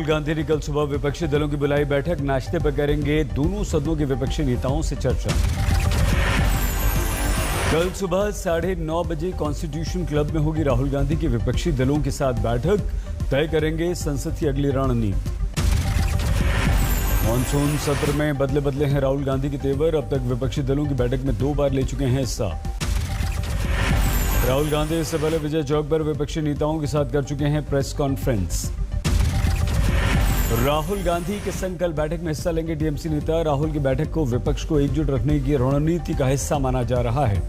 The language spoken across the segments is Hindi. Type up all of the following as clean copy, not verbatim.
गांधी ने कल सुबह विपक्षी दलों की बुलाई बैठक, नाश्ते पर करेंगे दोनों सदनों के विपक्षी नेताओं से चर्चा। कल सुबह 9:30 बजे कॉन्स्टिट्यूशन क्लब में होगी राहुल गांधी की विपक्षी दलों के साथ बैठक, तय करेंगे संसद की अगली रणनीति। मॉनसून सत्र में बदले बदले हैं राहुल गांधी के तेवर, अब तक विपक्षी दलों की बैठक में 2 बार ले चुके हैं हिस्सा। राहुल गांधी इससे पहले विजय चौक पर विपक्षी नेताओं के साथ कर चुके हैं प्रेस कॉन्फ्रेंस। राहुल गांधी के संग कल बैठक में हिस्सा लेंगे टीएमसी नेता। राहुल की बैठक को विपक्ष को एकजुट रखने की रणनीति का हिस्सा माना जा रहा है।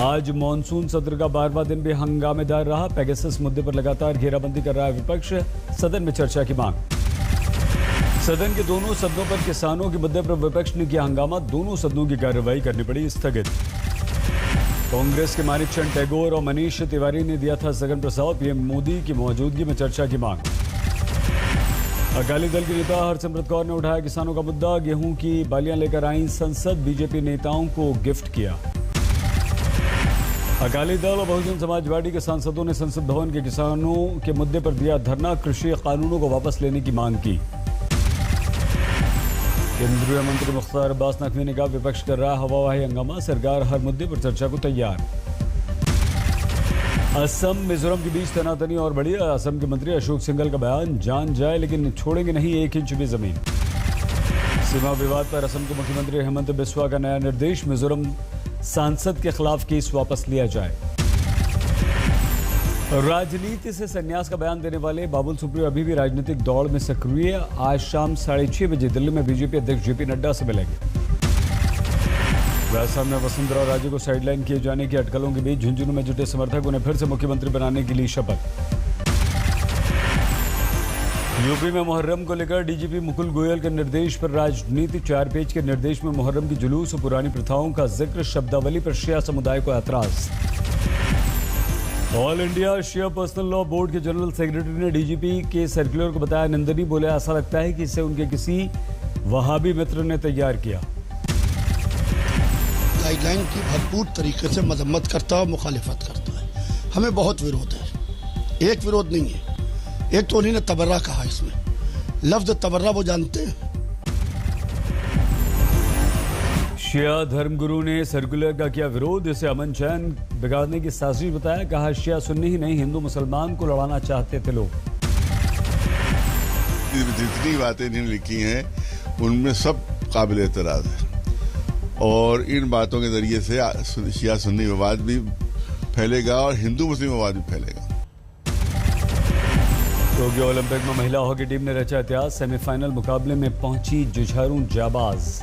आज मॉनसून सत्र का 12वां दिन भी हंगामेदार रहा। पेगासस मुद्दे पर लगातार घेराबंदी कर रहा है विपक्ष, सदन में चर्चा की मांग। सदन के दोनों सदनों पर किसानों के मुद्दे पर विपक्ष ने किया हंगामा, दोनों सदनों की कार्रवाई करनी पड़ी स्थगित। कांग्रेस के मानिक चंद टैगोर और मनीष तिवारी ने दिया था स्थगन प्रस्ताव, पीएम मोदी की मौजूदगी में चर्चा की मांग। अकाली दल के नेता हरसिमरत कौर ने उठाया किसानों का मुद्दा, गेहूं की बालियां लेकर आई संसद, बीजेपी नेताओं को गिफ्ट किया। अकाली दल और बहुजन समाज पार्टी के सांसदों ने संसद भवन के किसानों के मुद्दे पर दिया धरना, कृषि कानूनों को वापस लेने की मांग की। केंद्रीय मंत्री मुख्तार अब्बास नकवी ने कहा विपक्ष कर रहा हवाबाही हंगामा, सरकार हर मुद्दे पर चर्चा को तैयार। असम मिजोरम के बीच तनातनी और बढ़ी, असम के मंत्री अशोक सिंघल का बयान, जान जाए लेकिन छोड़ेंगे नहीं 1 इंच भी जमीन। सीमा विवाद पर असम के मुख्यमंत्री हेमंत बिस्वा का नया निर्देश, मिजोरम सांसद के खिलाफ केस वापस लिया जाए। राजनीति से संन्यास का बयान देने वाले बाबुल सुप्रियो अभी भी राजनीतिक दौड़ में सक्रिय। आज शाम 6:30 बजे दिल्ली में बीजेपी अध्यक्ष जेपी नड्डा से मिलेंगे। राजस्थान में वसुंधरा राजे को साइडलाइन किए जाने की अटकलों के बीच झुंझुनू में जुटे समर्थक उन्हें फिर से मुख्यमंत्री बनाने के लिए शपथ। यूपी में मुहर्रम को लेकर डीजीपी मुकुल गोयल के निर्देश पर राजनीति, 4 पेज के निर्देश में मुहर्रम की जुलूस और पुरानी प्रथाओं का जिक्र, शब्दावली पर शिया समुदाय को ऐतराज। ऑल इंडिया शिया पर्सनल लॉ बोर्ड के जनरल सेक्रेटरी ने डीजीपी के सर्कुलर को बताया निंदनीय, बोले ऐसा लगता है कि इसे उनके किसी वहाबी मित्र ने तैयार किया। गाइडलाइन की भरपूर तरीके से मजम्मत करता है और मुखालिफत करता है। हमें बहुत विरोध है, एक विरोध नहीं है। एक तो उन्हीं ने तबर्रा कहा, इसमें लफ्ज तबर्रा वो जानते हैं। शिया धर्मगुरु ने सर्कुलर का किया विरोध, इसे अमन चैन बिगाड़ने की साजिश बताया, कहा शिया सुन्नी ही नहीं हिंदू मुसलमान को लड़ाना चाहते थे लोग। जितनी बातें इन्होंने लिखी हैं उनमें सब काबिल एतराज है और इन बातों के जरिए से शिया सुन्नी विवाद भी फैलेगा और हिंदू मुस्लिम विवाद भी फैलेगा। टोक्यो ओलंपिक में महिला हॉकी टीम ने रचा इतिहास, सेमीफाइनल मुकाबले में पहुंची जुझारू जाबाज।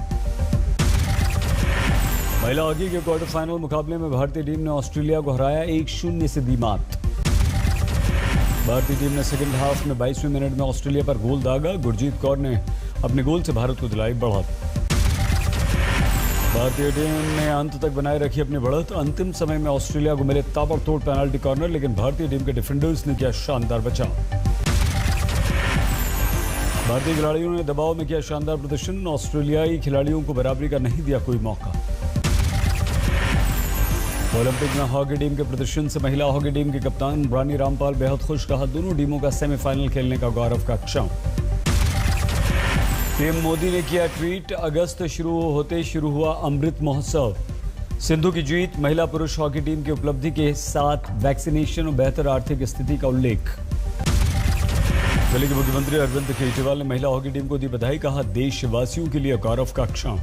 महिला हॉकी के क्वार्टर फाइनल मुकाबले में भारतीय टीम ने ऑस्ट्रेलिया को हराया, 1-0 से दी मात। भारतीय टीम ने सेकंड हाफ में 22वें मिनट में ऑस्ट्रेलिया पर गोल दागा, गुरजीत कौर ने अपने गोल से भारत को दिलाई बढ़त। भारतीय टीम ने अंत तक बनाए रखी अपनी बढ़त, अंतिम समय में ऑस्ट्रेलिया को मिले ताबड़तोड़ पेनाल्टी कॉर्नर, लेकिन भारतीय टीम के डिफेंडर्स ने किया शानदार बचाव। भारतीय खिलाड़ियों ने दबाव में किया शानदार प्रदर्शन, ऑस्ट्रेलियाई खिलाड़ियों को बराबरी का नहीं दिया कोई मौका। ओलंपिक में हॉकी टीम के प्रदर्शन से महिला हॉकी टीम के कप्तान रानी रामपाल बेहद खुश, कहा दोनों टीमों का सेमीफाइनल खेलने का गौरव का क्षण। पीएम मोदी ने किया ट्वीट, अगस्त शुरू हुआ अमृत महोत्सव, सिंधु की जीत, महिला पुरुष हॉकी टीम की उपलब्धि के साथ वैक्सीनेशन और बेहतर आर्थिक स्थिति का उल्लेख। दिल्ली के मुख्यमंत्री अरविंद केजरीवाल ने महिला हॉकी टीम को दी बधाई, कहा देशवासियों के लिए गौरव का क्षण।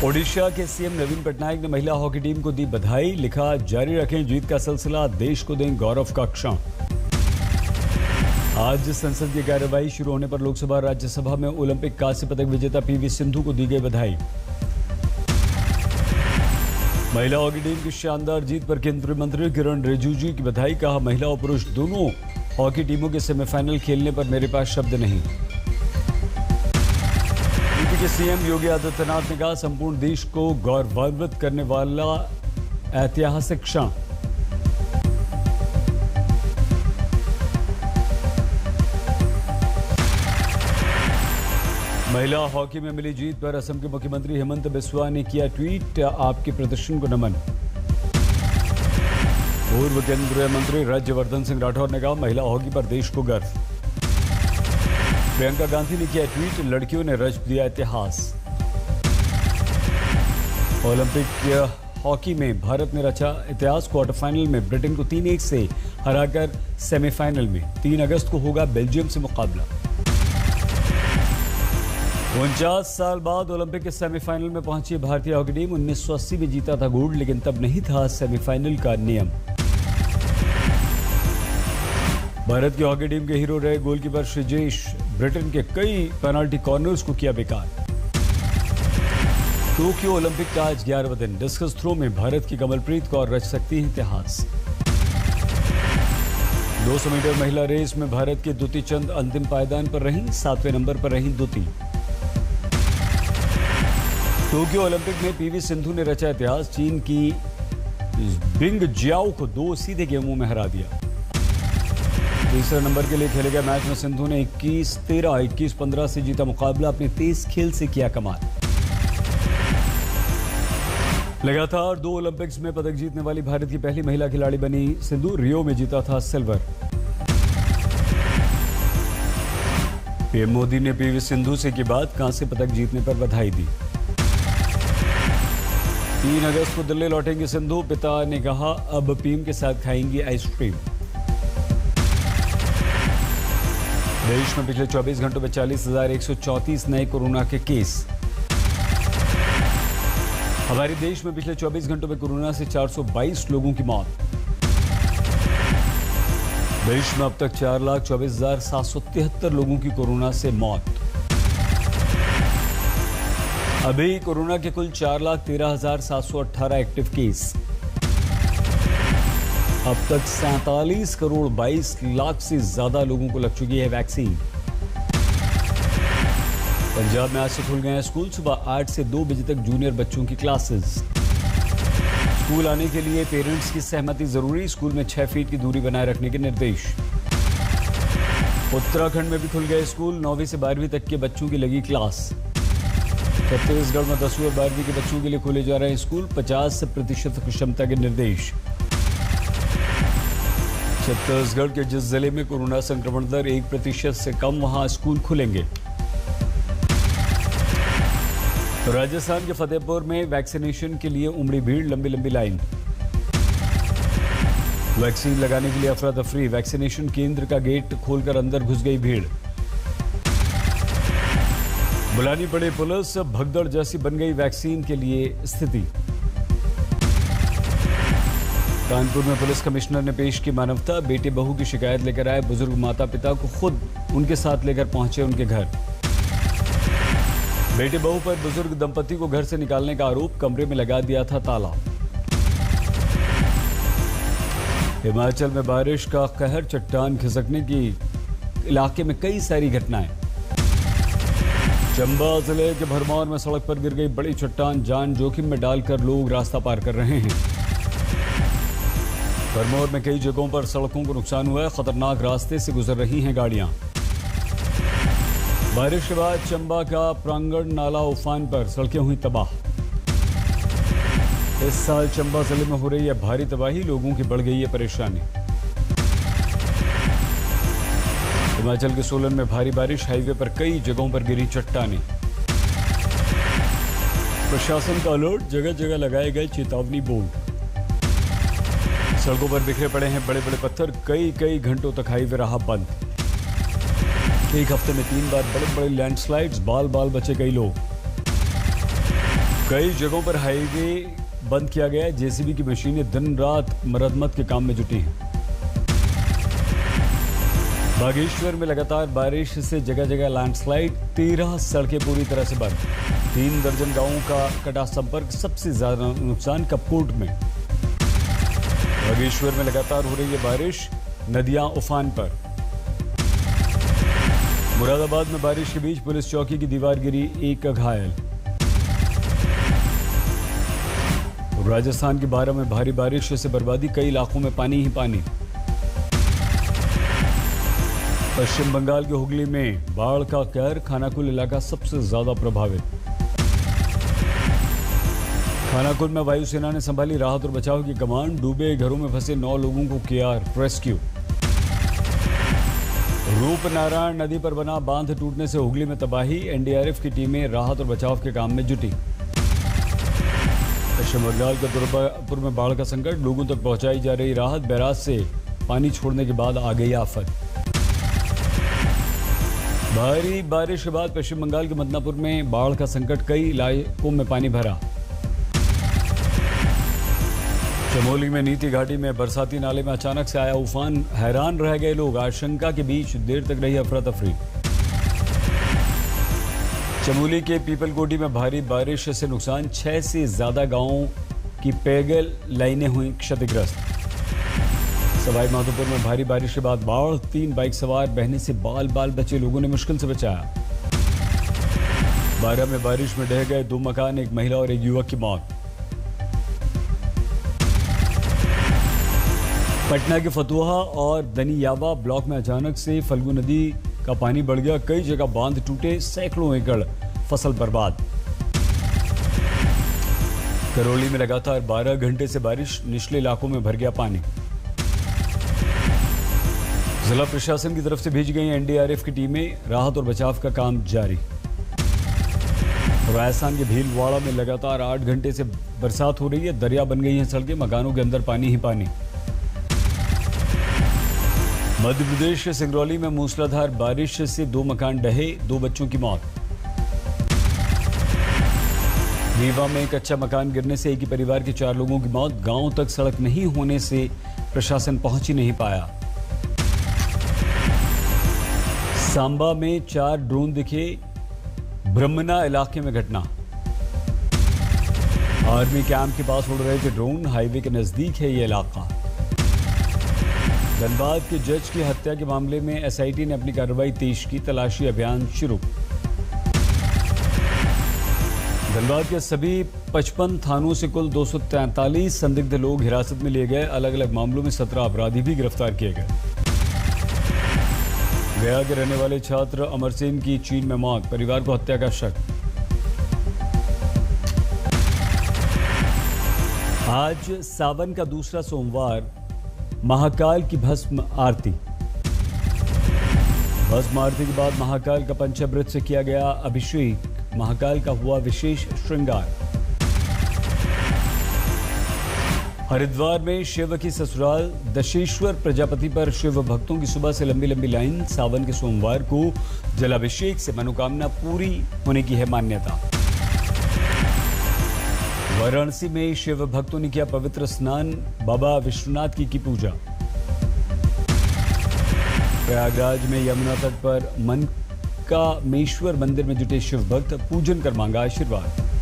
ओडिशा के सीएम नवीन पटनायक ने महिला हॉकी टीम को दी बधाई, लिखा जारी रखें जीत का सिलसिला, देश को दें गौरव का क्षण। आज संसद की कार्यवाही शुरू होने पर लोकसभा राज्यसभा में ओलंपिक कांस्य पदक विजेता पीवी सिंधु को दी गई बधाई। महिला हॉकी टीम की शानदार जीत पर केंद्रीय मंत्री किरण रिजिजू की बधाई, कहा महिला और पुरुष दोनों हॉकी टीमों के सेमीफाइनल खेलने पर मेरे पास शब्द नहीं। यूपी के सीएम योगी आदित्यनाथ ने कहा संपूर्ण देश को गौरवान्वित करने वाला ऐतिहासिक क्षण। महिला हॉकी में मिली जीत पर असम के मुख्यमंत्री हेमंत बिस्वा ने किया ट्वीट, आपके प्रदर्शन को नमन। पूर्व केंद्रीय मंत्री राज्यवर्धन सिंह राठौर ने कहा, महिला हॉकी पर देश को गर्व। प्रियंका गांधी ने किया ट्वीट, लड़कियों ने रच दिया इतिहास। ओलंपिक हॉकी में भारत ने रचा इतिहास, क्वार्टर फाइनल में ब्रिटेन को 3-1 से हराकर सेमीफाइनल में 3 अगस्त को होगा बेल्जियम से मुकाबला। 49 साल बाद ओलंपिक के सेमीफाइनल में पहुंची भारतीय हॉकी टीम। 1980 में जीता था गोल्ड, लेकिन तब नहीं था सेमीफाइनल का नियम। भारत की हॉकी टीम के हीरो रहे गोलकीपर श्रीजेश, ब्रिटेन के कई पेनल्टी कॉर्नर्स को किया बेकार। टोक्यो ओलंपिक का आज 11वां दिन। डिस्कस थ्रो में भारत की कमलप्रीत कौर रच सकती है इतिहास। 200 मीटर महिला रेस में भारत की दुती चंद अंतिम पायदान पर रहीं, 7वें नंबर पर रहीं दुती। टोक्यो ओलंपिक में पीवी सिंधु ने रचा इतिहास, चीन की बिंग जियाओ को 2 सीधे गेमों में हरा दिया। तीसरे नंबर के लिए खेले गए मैच में सिंधु ने 21-13, 21-15 से जीता मुकाबला। अपने तेज खेल से किया कमाल। लगातार 2 ओलंपिक्स में पदक जीतने वाली भारत की पहली महिला खिलाड़ी बनी सिंधु। रियो में जीता था सिल्वर। पीएम मोदी ने पीवी सिंधु से की बात, कांस्य पदक जीतने पर बधाई दी। 3 अगस्त को दिल्ली लौटेंगे सिंधु। पिता ने कहा, अब पीएम के साथ खाएंगी आइसक्रीम। देश में पिछले 24 घंटों में 40,134 नए कोरोना के केस। हमारे देश में पिछले 24 घंटों में कोरोना से 422 लोगों की मौत। देश में अब तक 4,24,773 लोगों की कोरोना से मौत। अभी कोरोना के कुल 4,13,718 एक्टिव केस। अब तक 47 करोड़ 22 लाख से ज्यादा लोगों को लग चुकी है वैक्सीन। पंजाब में आज से खुल गए हैं स्कूल। सुबह 8 से 2 बजे तक जूनियर बच्चों की क्लासेस। स्कूल आने के लिए पेरेंट्स की सहमति जरूरी। स्कूल में 6 फीट की दूरी बनाए रखने के निर्देश। उत्तराखंड में भी खुल गए स्कूल। 9वीं से 12वीं तक के बच्चों की लगी क्लास। छत्तीसगढ़ में 10वीं और 12वीं के बच्चों के लिए खोले जा रहे हैं स्कूल। 50% क्षमता के निर्देश। छत्तीसगढ़ के जिस जिले में कोरोना संक्रमण दर 1% से कम, वहां स्कूल खुलेंगे। राजस्थान के फतेहपुर में वैक्सीनेशन के लिए उमड़ी भीड़, लंबी लंबी लाइन। वैक्सीन लगाने के लिए अफरा तफरी। वैक्सीनेशन केंद्र का गेट खोलकर अंदर घुस गई भीड़। बुलानी पड़ी पुलिस, भगदड़ जैसी बन गई वैक्सीन के लिए स्थिति। कानपुर में पुलिस कमिश्नर ने पेश की मानवता। बेटे बहू की शिकायत लेकर आए बुजुर्ग माता पिता को खुद उनके साथ लेकर पहुंचे उनके घर। बेटे बहू पर बुजुर्ग दंपति को घर से निकालने का आरोप, कमरे में लगा दिया था ताला। हिमाचल में बारिश का कहर, चट्टान खिसकने की इलाके में कई सारी घटनाएं। चंबा जिले के भरमौर में सड़क पर गिर गई बड़ी चट्टान, जान जोखिम में डालकर लोग रास्ता पार कर रहे हैं। भरमौर में कई जगहों पर सड़कों को नुकसान हुआ है। खतरनाक रास्ते से गुजर रही हैं गाड़ियां। बारिश के बाद चंबा का प्रांगण नाला उफान पर, सड़कें हुई तबाह। इस साल चंबा जिले में हो रही है भारी तबाही, लोगों की बढ़ गई है परेशानी। हिमाचल के सोलन में भारी बारिश, हाईवे पर कई जगहों पर गिरी चट्टानें। प्रशासन का अलर्ट, जगह जगह लगाए गए चेतावनी बोर्ड। सड़कों पर बिखरे पड़े हैं बड़े बड़े पत्थर, कई घंटों तक हाईवे रहा बंद। एक हफ्ते में 3 बार बड़े बड़े लैंडस्लाइड्स, बाल बाल बचे कई लोग। कई जगहों पर हाईवे बंद किया गया है। जेसीबी की मशीनें दिन रात मरम्मत के काम में जुटी हैं। बागेश्वर में लगातार बारिश से जगह जगह लैंडस्लाइड, 13 सड़कें पूरी तरह से बंद। 3 दर्जन गांवों का कटा संपर्क। सबसे ज्यादा नुकसान कपकोट में। बागेश्वर में लगातार हो रही है बारिश, नदियां उफान पर। मुरादाबाद में बारिश के बीच पुलिस चौकी की दीवार गिरी, 1 घायल। राजस्थान के बारा में भारी बारिश से बर्बादी, कई इलाकों में पानी ही पानी। पश्चिम बंगाल के हुगली में बाढ़ का कहर, खानाकुल इलाका सबसे ज्यादा प्रभावित। खानाकुल में वायुसेना ने संभाली राहत और बचाव की कमान। डूबे घरों में फंसे 9 लोगों को किया रेस्क्यू। रूपनारायण नदी पर बना बांध टूटने से हुगली में तबाही। एनडीआरएफ की टीमें राहत और बचाव के काम में जुटी। पश्चिम बंगाल के दुर्गापुर में बाढ़ का संकट, लोगों तक पहुंचाई जा रही राहत। बैराज से पानी छोड़ने के बाद आ गई आफत। भारी बारिश के बाद पश्चिम बंगाल के मिदनापुर में बाढ़ का संकट, कई इलाकों में पानी भरा। चमोली में नीति घाटी में बरसाती नाले में अचानक से आया उफान, हैरान रह गए लोग। आशंका के बीच देर तक रही अफरा तफरी। चमोली के पीपलकोटी में भारी बारिश से नुकसान, 6 से ज्यादा गांवों की पेयजल लाइनें हुई क्षतिग्रस्त। सवाई माधोपुर में भारी बारिश के बाद बाढ़, 3 बाइक सवार बहने से बाल बाल बचे, लोगों ने मुश्किल से बचाया। बारह में बारिश में ढह गए 2 मकान, एक महिला और एक युवक की मौत। पटना के फतुहा और दनियावा ब्लॉक में अचानक से फल्गु नदी का पानी बढ़ गया, कई जगह बांध टूटे, सैकड़ों एकड़ फसल बर्बाद। करौली में लगातार 12 घंटे से बारिश, निचले इलाकों में भर गया पानी। जिला प्रशासन की तरफ से भेजी गई एनडीआरएफ की टीमें, राहत और बचाव का काम जारी। राजस्थान के भीलवाड़ा में लगातार 8 घंटे से बरसात हो रही है, दरिया बन गई हैं सड़कें, मकानों के अंदर पानी ही पानी। मध्य प्रदेश के सिंगरौली में मूसलाधार बारिश से 2 मकान ढहे, 2 बच्चों की मौत। रीवा में कच्चा मकान गिरने से एक ही परिवार के 4 लोगों की मौत, गांव तक सड़क नहीं होने से प्रशासन पहुंच ही नहीं पाया। सांबा में 4 ड्रोन दिखे, ब्रह्मना इलाके में घटना। आर्मी कैंप के पास उड़ रहे थे ड्रोन, हाईवे के नजदीक है ये इलाका। धनबाद के जज की हत्या के मामले में एसआईटी ने अपनी कार्रवाई तेज की, तलाशी अभियान शुरू। धनबाद के सभी 55 थानों से कुल 243 संदिग्ध लोग हिरासत में लिए गए, अलग अलग मामलों में 17 अपराधी भी गिरफ्तार किए गए। गया के रहने वाले छात्र अमर सिंह की चीन में मौत, परिवार को हत्या का शक। आज सावन का दूसरा सोमवार, महाकाल की भस्म आरती। भस्म आरती के बाद महाकाल का पंचामृत से किया गया अभिषेक, महाकाल का हुआ विशेष श्रृंगार। हरिद्वार में शिव की ससुराल दशेश्वर प्रजापति पर शिव भक्तों की सुबह से लंबी लंबी लाइन, सावन के सोमवार को जलाभिषेक से मनोकामना पूरी होने की है मान्यता। वाराणसी में शिव भक्तों ने किया पवित्र स्नान, बाबा विश्वनाथ की पूजा। प्रयागराज में यमुना तट पर मनकामेश्वर मंदिर में जुटे शिव भक्त, पूजन कर मांगा आशीर्वाद।